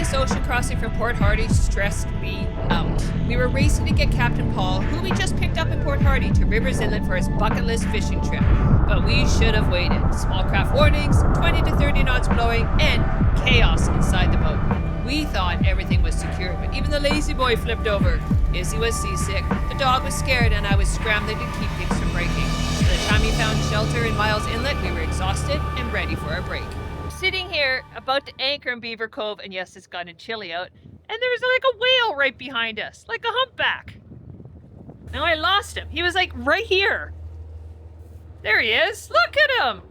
this ocean crossing from Port Hardy stressed me out. We were racing to get Captain Paul, who we just picked up in Port Hardy, to Rivers Inlet for his bucket list fishing trip. But we should have waited. Small craft warnings, 20 to 30 knots blowing, and chaos inside the boat. We thought everything was secure, but even the Lazyboy flipped over. Izzie was seasick, the dog was scared, and I was scrambling to keep things from breaking. By the time we found shelter in Miles Inlet, we were exhausted and ready for our break. I'm sitting here about to anchor in Beaver Cove, and yes, it's gotten chilly out, and there's like a whale right behind us, like a humpback. Now I lost him. He was like right here. There he is. Look at him.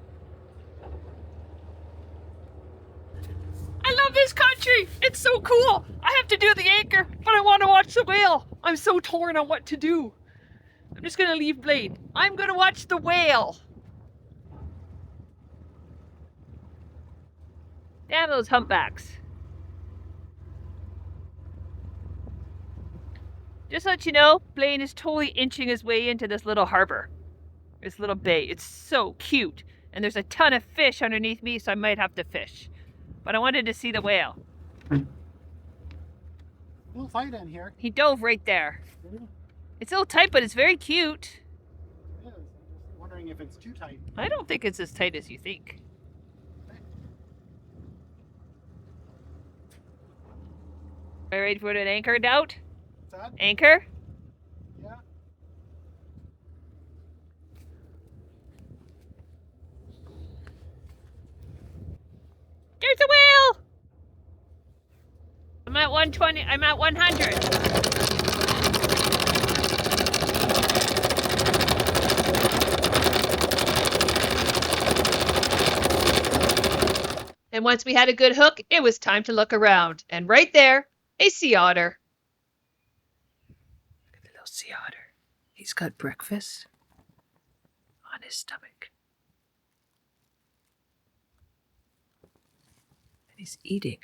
I love this country. It's so cool. I have to do the anchor, but I want to watch the whale. I'm so torn on what to do. I'm just going to leave Blade. I'm going to watch the whale. Damn those humpbacks. Just to let you know, Blaine is totally inching his way into this little harbor. This little bay. It's so cute. And there's a ton of fish underneath me, so I might have to fish. But I wanted to see the whale. Little tight in here. He dove right there. It's a little tight, but it's very cute. It is. I'm just wondering if it's too tight. I don't think it's as tight as you think. Are you ready for an anchor out? What's that? Anchor? Yeah. There's a whale! I'm at 120. I'm at 100. And once we had a good hook, it was time to look around. And right there, a sea otter. Look at the little sea otter. He's got breakfast on his stomach. And he's eating.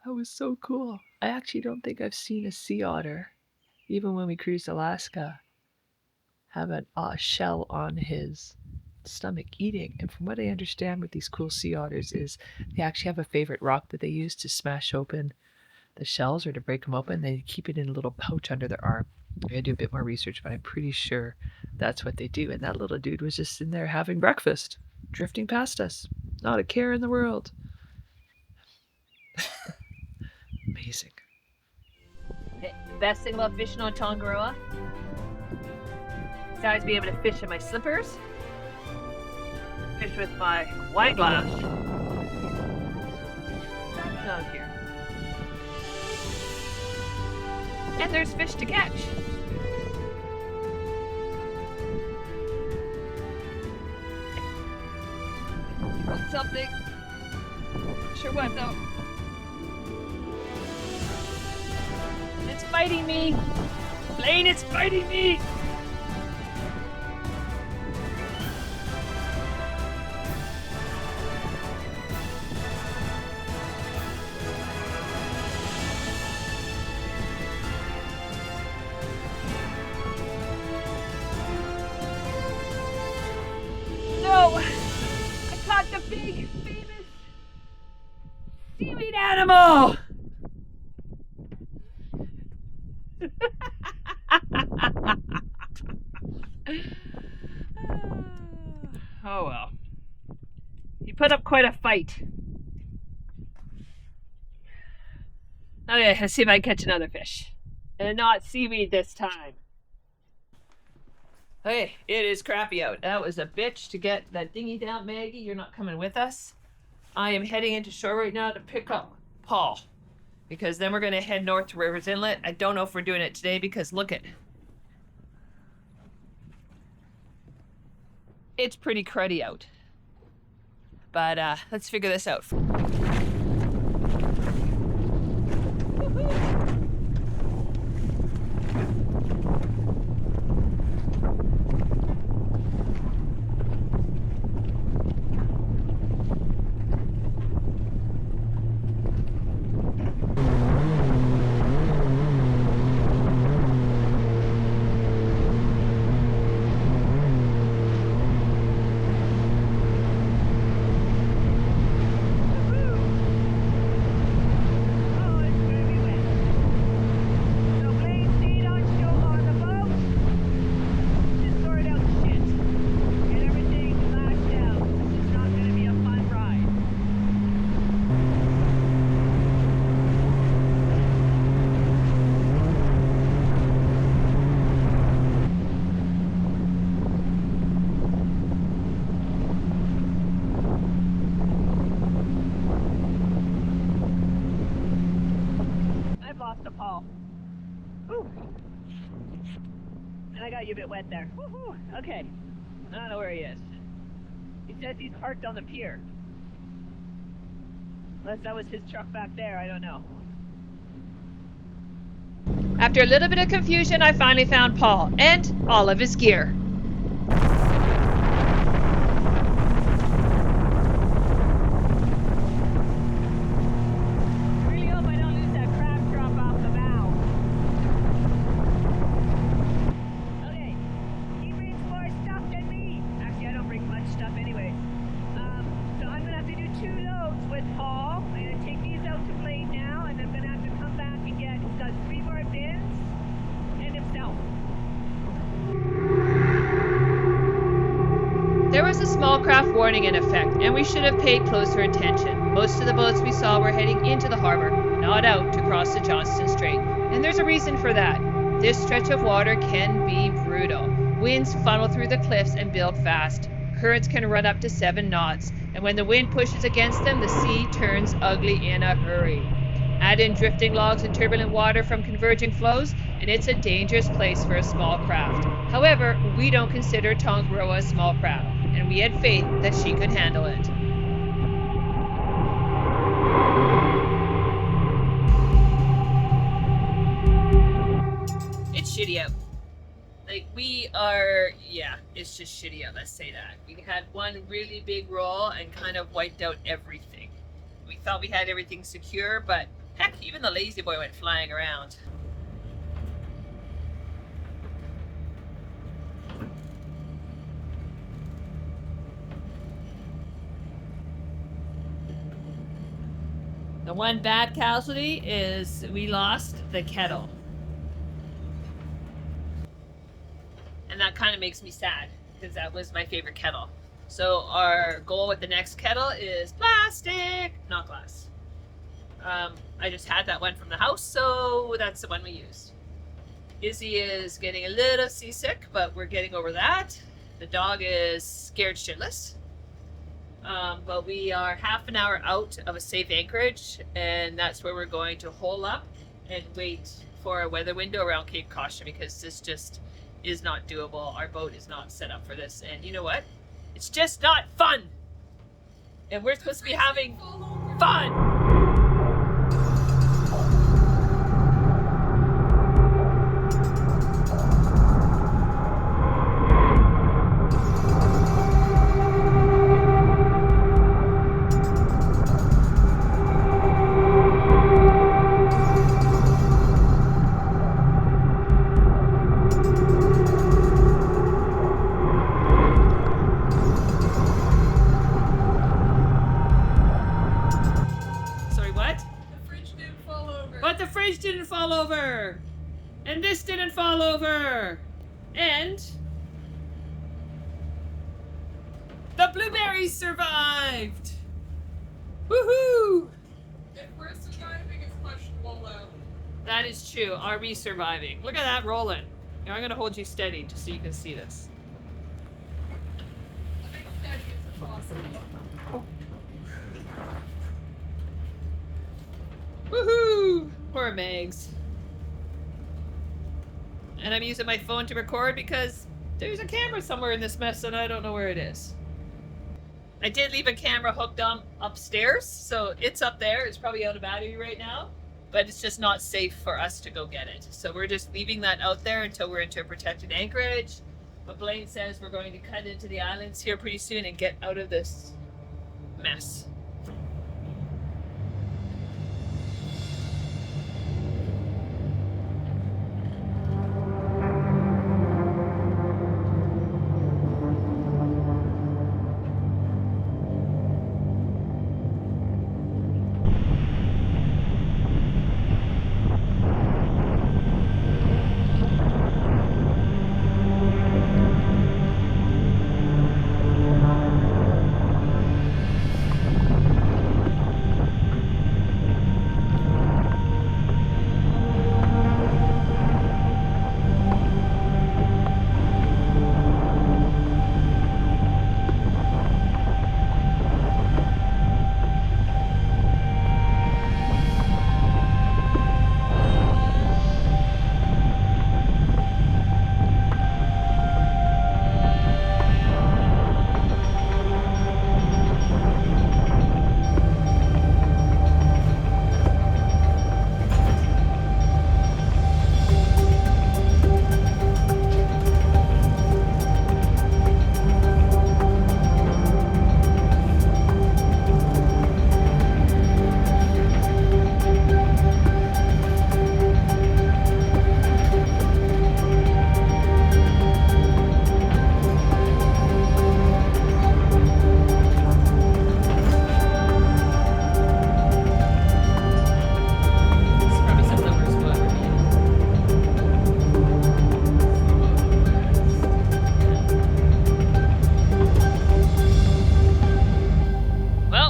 That was so cool. I actually don't think I've seen a sea otter, even when we cruised Alaska, have a shell on his stomach eating. And from what I understand with these cool sea otters is they actually have a favorite rock that they use to smash open the shells or to break them open. They keep it in a little pouch under their arm. I'm going to do a bit more research, but I'm pretty sure that's what they do. And that little dude was just in there having breakfast, drifting past us. Not a care in the world. Amazing. The best thing about fishing on Tangaroa is always be able to fish in my slippers, fish with my wine glass. Down here. And there's fish to catch. Something. Not sure what though. It's fighting me. Blaine, it's fighting me. No, I caught the big, famous seaweed animal. Oh well. He put up quite a fight. Okay, let's see if I can catch another fish. And not seaweed this time. Okay, it is crappy out. That was a bitch to get that dinghy down, Maggie. You're not coming with us. I am heading into shore right now to pick up Paul. Because then we're going to head north to Rivers Inlet. I don't know if we're doing it today because look at... It's pretty cruddy out. But let's figure this out. Paul. Ooh. And I got you a bit wet there. Woohoo! Okay. I don't know where he is. He says he's parked on the pier. Unless that was his truck back there, I don't know. After a little bit of confusion, I finally found Paul and all of his gear. Really hope I don't lose that crab drop off the bow. Okay, he brings more stuff than me. Actually, I don't bring much stuff anyway. So I'm gonna have to do 2 loads with Paul. I'm gonna take these out to Blade now, and I'm gonna have to come back and get 3 more bins and himself. There was a small craft warning in effect, and we should have paid closer attention. Most of the boats we saw were heading into the harbor, not out to cross the Johnston Strait. And there's a reason for that. This stretch of water can be brutal. Winds funnel through the cliffs and build fast. Currents can run up to 7 knots, and when the wind pushes against them, the sea turns ugly in a hurry. Add in drifting logs and turbulent water from converging flows, and it's a dangerous place for a small craft. However, we don't consider Tangaroa a small craft, and we had faith that she could handle it. It's shitty out. It's just shitty out, let's say that. We had one really big roll and kind of wiped out everything. We thought we had everything secure, but heck, even the Lazyboy went flying around. The one bad casualty is we lost the kettle. And that kind of makes me sad because that was my favorite kettle. So our goal with the next kettle is plastic, not glass. I just had that one from the house, so that's the one we used. Izzie is getting a little seasick, but we're getting over that. The dog is scared shitless. But we are half an hour out of a safe anchorage, and that's where we're going to hole up and wait for a weather window around Cape Caution, because this just is not doable. Our boat is not set up for this, and you know what? It's just not fun! And we're supposed to be having fun! Didn't fall over, and this didn't fall over, and the blueberries survived. Woohoo! If we're surviving, it's questionable though. That is true. Are we surviving? Look at that rolling. Here, I'm gonna hold you steady just so you can see this. I think steady is impossible. Woohoo! Poor Megs. And I'm using my phone to record because there's a camera somewhere in this mess and I don't know where it is. I did leave a camera hooked on upstairs, so it's up there. It's probably out of battery right now, but it's just not safe for us to go get it. So we're just leaving that out there until we're into a protected anchorage. But Blaine says we're going to cut into the islands here pretty soon and get out of this mess.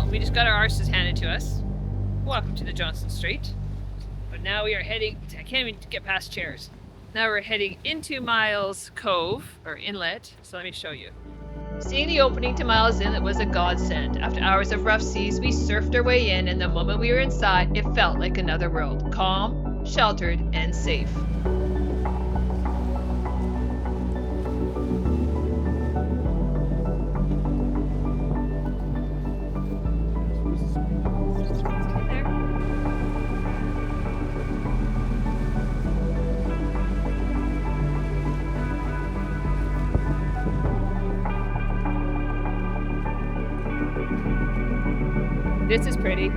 we just got our arses handed to us. Welcome to the Johnson Strait. But now we are heading, I can't even get past chairs. Now we're heading into Miles Cove, or Inlet, so let me show you. Seeing the opening to Miles Inlet was a godsend. After hours of rough seas, we surfed our way in, and the moment we were inside, it felt like another world. Calm, sheltered, and safe. This is pretty.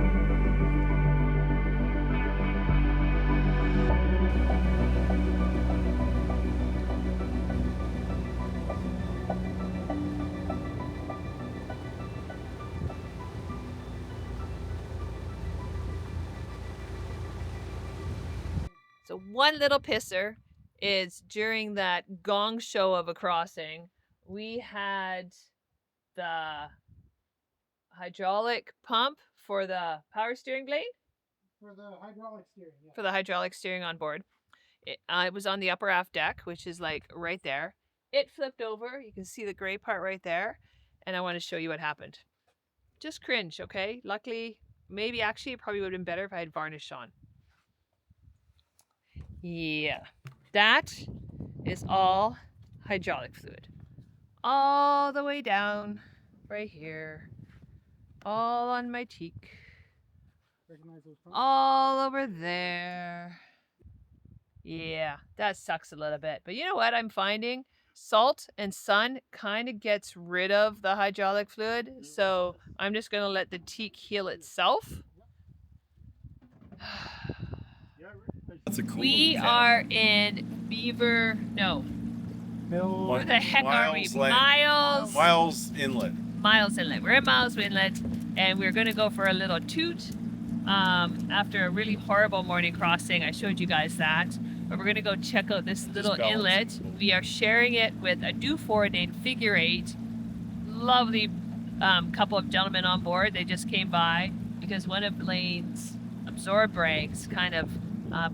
So one little pisser is during that gong show of a crossing, we had the hydraulic pump for the power steering blade. For the hydraulic steering, yeah. For the hydraulic steering on board. It was on the upper aft deck, which is like right there. It flipped over. You can see the gray part right there. And I want to show you what happened. Just cringe, okay? Luckily, maybe actually it probably would have been better if I had varnish on. Yeah. That is all hydraulic fluid. All the way down right here. All on my cheek. Recognize those pumps? All over there. Yeah, that sucks a little bit. But you know what I'm finding? Salt and sun kind of gets rid of the hydraulic fluid. So I'm just going to let the teak heal itself. That's a cool We little are in Beaver... No. Mill. Where the heck are we? Miles Inlet. Miles Inlet. We're at Miles Inlet, and we're going to go for a little toot. After a really horrible morning crossing, I showed you guys that. But we're going to go check out this little inlet. We are sharing it with a Dufour named Figure 8. Lovely couple of gentlemen on board. They just came by because one of Blaine's absorb rags kind of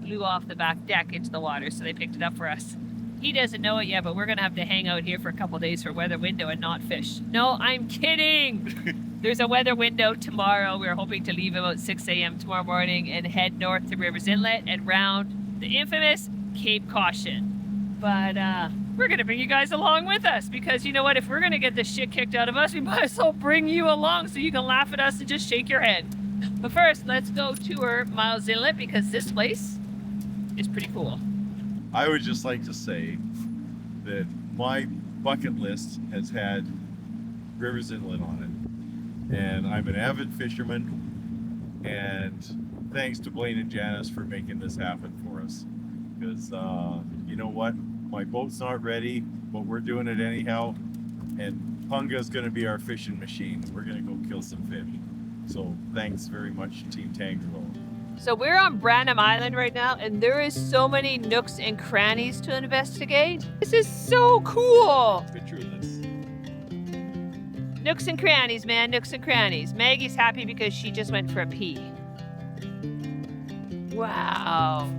blew off the back deck into the water, so they picked it up for us. He doesn't know it yet, but we're going to have to hang out here for a couple days for weather window and not fish. No, I'm kidding! There's a weather window tomorrow. We're hoping to leave about 6 a.m. tomorrow morning and head north to Rivers Inlet and round the infamous Cape Caution. But we're going to bring you guys along with us because you know what? If we're going to get this shit kicked out of us, we might as well bring you along so you can laugh at us and just shake your head. But first, let's go tour Miles Inlet because this place is pretty cool. I would just like to say that my bucket list has had Rivers Inlet on it. And I'm an avid fisherman. And thanks to Blaine and Janice for making this happen for us. Because, you know what? My boat's not ready, but we're doing it anyhow. And Punga's going to be our fishing machine. We're going to go kill some fish. So thanks very much, Team Tangaroa. So we're on Bramham Island right now, and there is so many nooks and crannies to investigate. This is so cool. Picture of this. Nooks and crannies, man, nooks and crannies. Maggie's happy because she just went for a pee. Wow.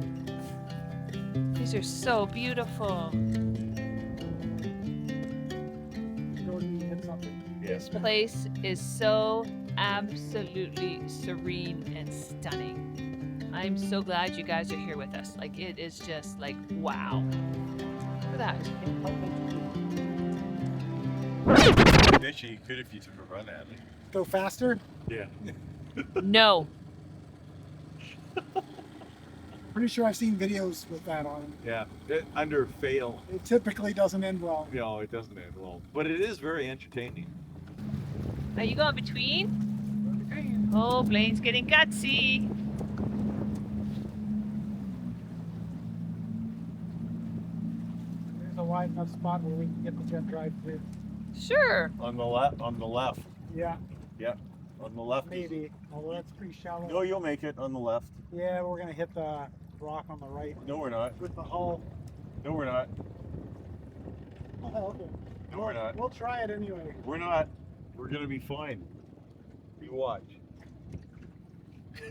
These are so beautiful. This place is so absolutely serene and stunning. I'm so glad you guys are here with us. Like, it is just like, wow. Look at that. Fishy, you could if you took a run at it. Go faster? Yeah. No. Pretty sure I've seen videos with that on. Yeah, under fail. It typically doesn't end well. No, it doesn't end well. But it is very entertaining. Are you going between? Oh, Blaine's getting gutsy. There's a wide enough spot where we can get the jet drive through. Sure. On the left. On the left. Yeah, Yeah. On the left. maybe. Although that's pretty shallow. No, you'll make it on the left. Yeah, we're gonna hit the rock on the right No, we're not. with the hull. No, we're not. Oh, okay. No, we're not. We'll try it anyway. We're not. We're gonna be fine. You watch.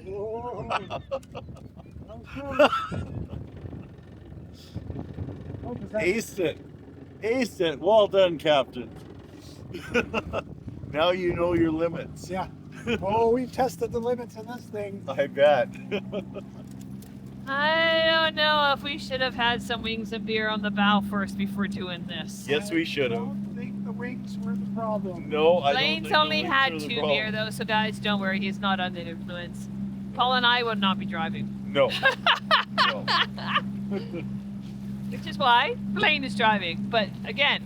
Whoa. Oh, does that- Aced it. Aced it. Well done, Captain. Now you know your limits. Yeah. Oh, we've tested the limits in this thing. I bet. I don't know if we should have had some wings and beer on the bow first before doing this. Yes, we should I have. don't think the wings were the problem. No, I don't Blaine's think the only wings had are the 2 problem. beer though, so guys, don't worry, he's not under the influence. Paul and I would not be driving. No. No. Which is why Blaine is driving. But again,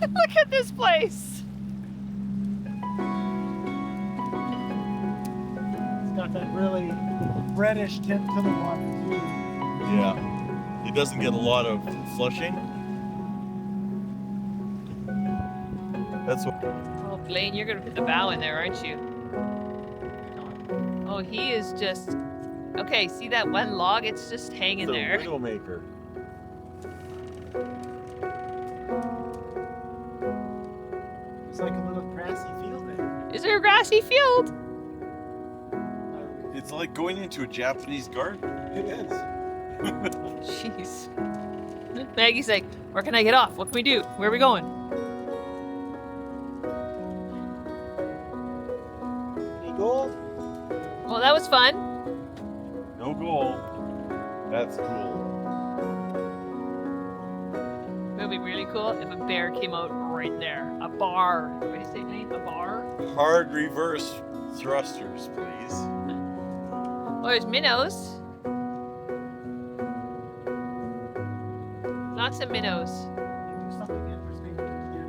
look at this place. It's got that really reddish tint to the water too. Yeah. It doesn't get a lot of flushing. That's what. Oh, Blaine, you're gonna put the bow in there, aren't you? Oh, he is just. Okay, see that one log? It's just hanging The there. Widowmaker. It's like a little grassy field there. Is there a grassy field? It's like going into a Japanese garden. It is. Jeez. Maggie's like, where can I get off? What can we do? Where are we going? Any gold? Well, that was fun. No gold. That's cool. It would be really cool if a bear came out right there. A bar. What do you say, Blaine? A bar? Hard reverse thrusters, please. Oh, there's minnows. Lots of minnows. There's something interesting here.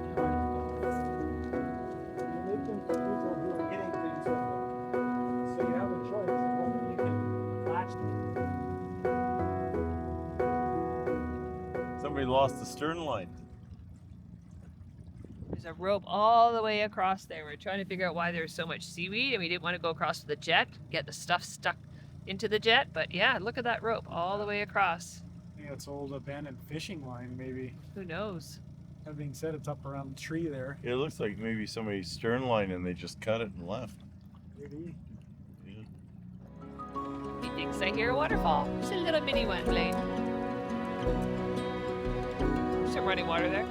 They've been people who are hitting things with them. So you have a choice of whether you can latch them. Somebody lost the stern line. There's a rope all the way across there. We're trying to figure out why there's so much seaweed and we didn't want to go across the jet, get the stuff stuck into the jet. But yeah, look at that rope all the way across. I think it's old abandoned fishing line, maybe. Who knows? That being said, it's up around the tree there. It looks like maybe somebody's stern line and they just cut it and left. Maybe. Yeah. He thinks I hear a waterfall. It's a little mini one, Blaine. There's some running water there.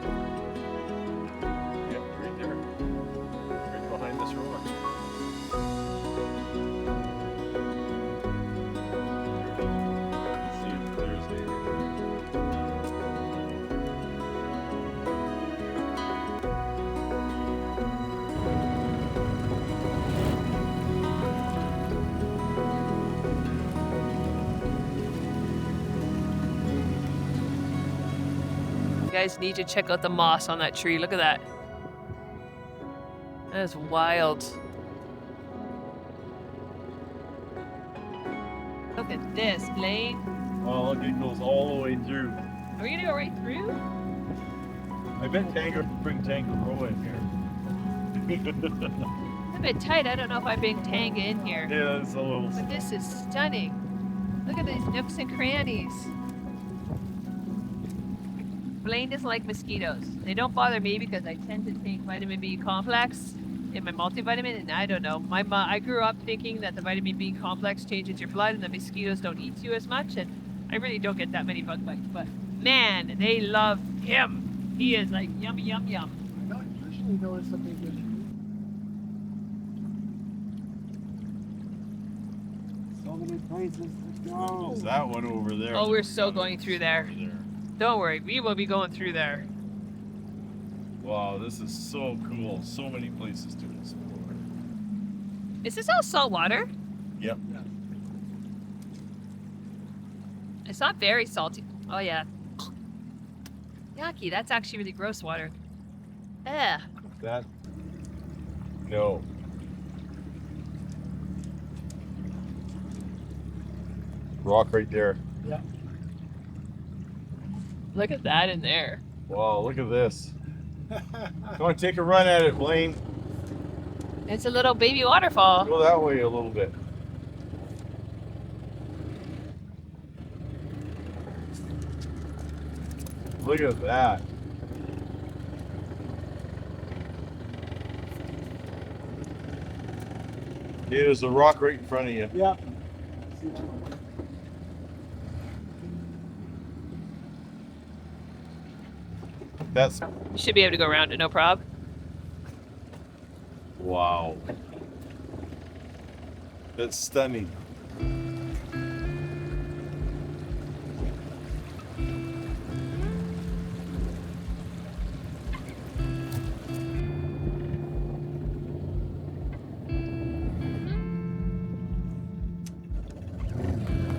Yeah, right there. Right behind this rock. See it Thursday. You guys need to check out the moss on that tree. Look at that. That is wild. Look at this, Blaine. Oh, look, it goes all the way through. Are we gonna go right through? I bet bring Tangaroa in here. It's a bit tight. I don't know if I bring Tanga in here. Yeah, it's a little. But this is stunning. Look at these nooks and crannies. Blaine doesn't like mosquitoes. They don't bother me because I tend to take vitamin B complex in my multivitamin, and I don't know. I grew up thinking that the vitamin B complex changes your blood and the mosquitoes don't eat you as much, and I really don't get that many bug bites. But man, they love him. He is like yum yum yum. I don't usually notice a big issue. So many places to go. There's that one over there. Oh, we're so going through there. Over there. Don't worry, we will be going through there. Wow, this is so cool. So many places to explore. Is this all salt water? Yep. It's not very salty. Oh yeah. Yucky, that's actually really gross water. Ugh. That. No. Rock right there. Yeah. Look at that in there. Wow, look at this. Come on, take a run at it, Blaine. It's a little baby waterfall. Go that way a little bit. Look at that. There's a rock right in front of you. Yeah. That's You should be able to go around it, no prob. wow. That's stunning.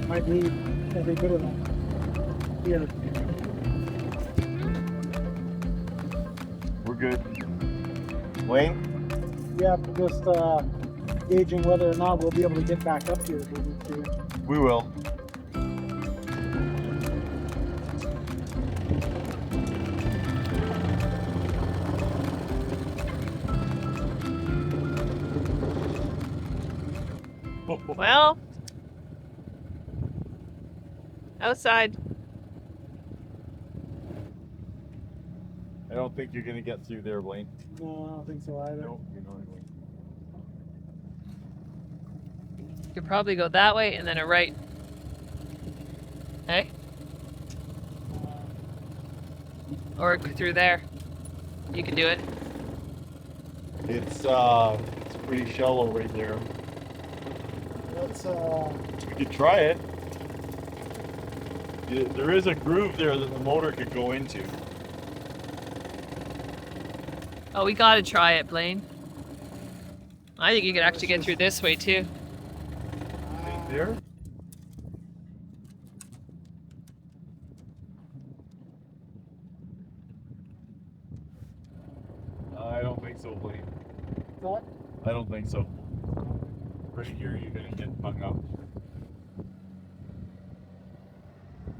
Might need every bit of that. Here. We're good. Wayne? Yeah, just gauging whether or not we'll be able to get back up here if we need to. We will. Well, outside. I don't think you're gonna get through there, Blaine. No, I don't think so either. No, you're not going. You could probably go that way and then a right. Hey? Or through there. You can do it. It's pretty shallow right there. Let's We could try it. There is a groove there that the motor could go into. Oh, we gotta try it, Blaine. I think you could actually get through this way too. Right there. I don't think so, Blaine. what? I don't think so. Right here, you're gonna get hung up.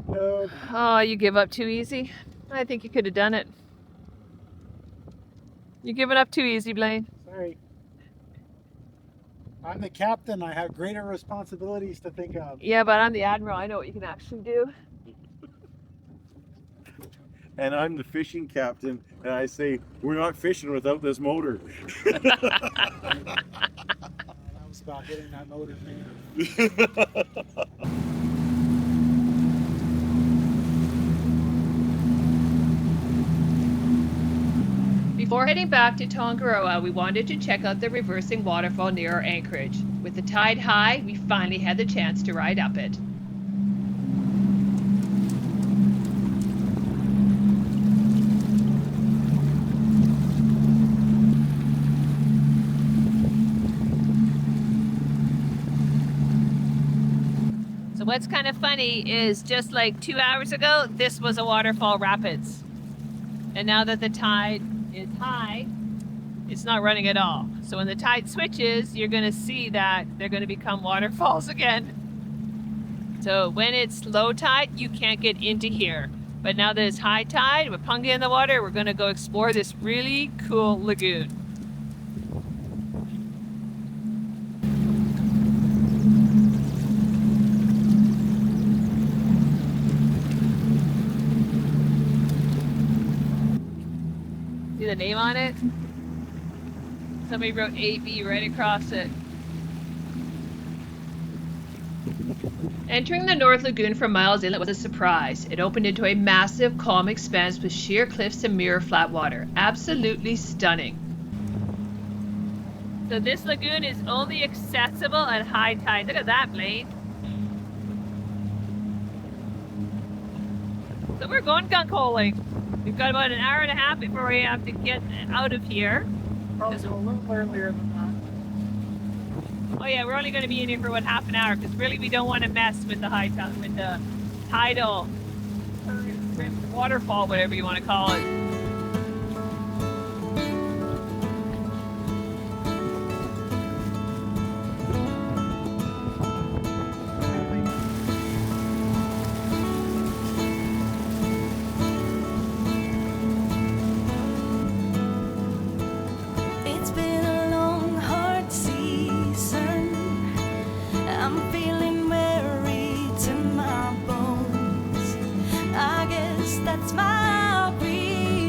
No. Oh, you give up too easy? I think you could have done it. You're giving up too easy, Blaine. Sorry. I'm the captain. I have greater responsibilities to think of. Yeah, but I'm the admiral. I know what you can actually do. And I'm the fishing captain, and I say, we're not fishing without this motor. That was about hitting that motor, man. Before heading back to Tangaroa, we wanted to check out the reversing waterfall near our anchorage. With the tide high, we finally had the chance to ride up it. So what's kind of funny is just like 2 hours ago, this was a waterfall rapids. And now that the tide is high, it's not running at all. So when the tide switches, you're going to see that they're going to become waterfalls again. So when it's low tide, you can't get into here. But now that it's high tide, with Punga in the water, we're going to go explore this really cool lagoon. See the name on it? Somebody wrote AB right across it. Entering the North Lagoon from Miles Inlet was a surprise. It opened into a massive, calm expanse with sheer cliffs and mirror flat water. Absolutely stunning. So this lagoon is only accessible at high tide. Look at that, Blaine. So we're going gunk holing. We've got about an hour and a half before we have to get out of here. Probably a little earlier than that. Oh yeah, we're only going to be in here for about half an hour because really we don't want to mess with the high tide, with the tidal waterfall, whatever you want to call it. It's been a long, hard season. I'm feeling weary to my bones. I guess that's my reason.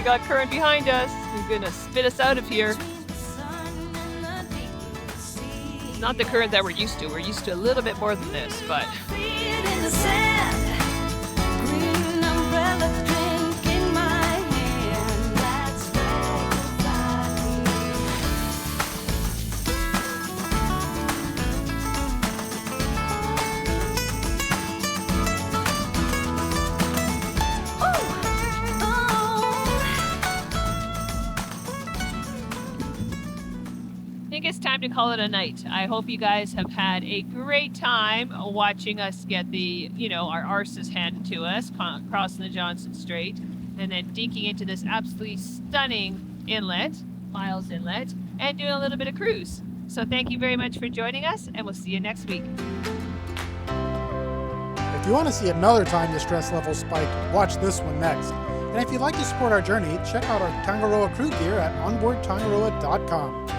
got current behind us. It's gonna spit us out of here. It's not the current that we're used to. We're used to a little bit more than this, but in the sand, green umbrella drink in my hand. That's I think it's time to call it a night. I hope you guys have had a great time watching us get our arses handed to us, crossing the Johnson Strait, and then dinking into this absolutely stunning inlet, Miles Inlet, and doing a little bit of cruise. So thank you very much for joining us, and we'll see you next week. If you want to see another time the stress level spiked, watch this one next. And if you'd like to support our journey, check out our Tangaroa crew gear at onboardtangaroa.com.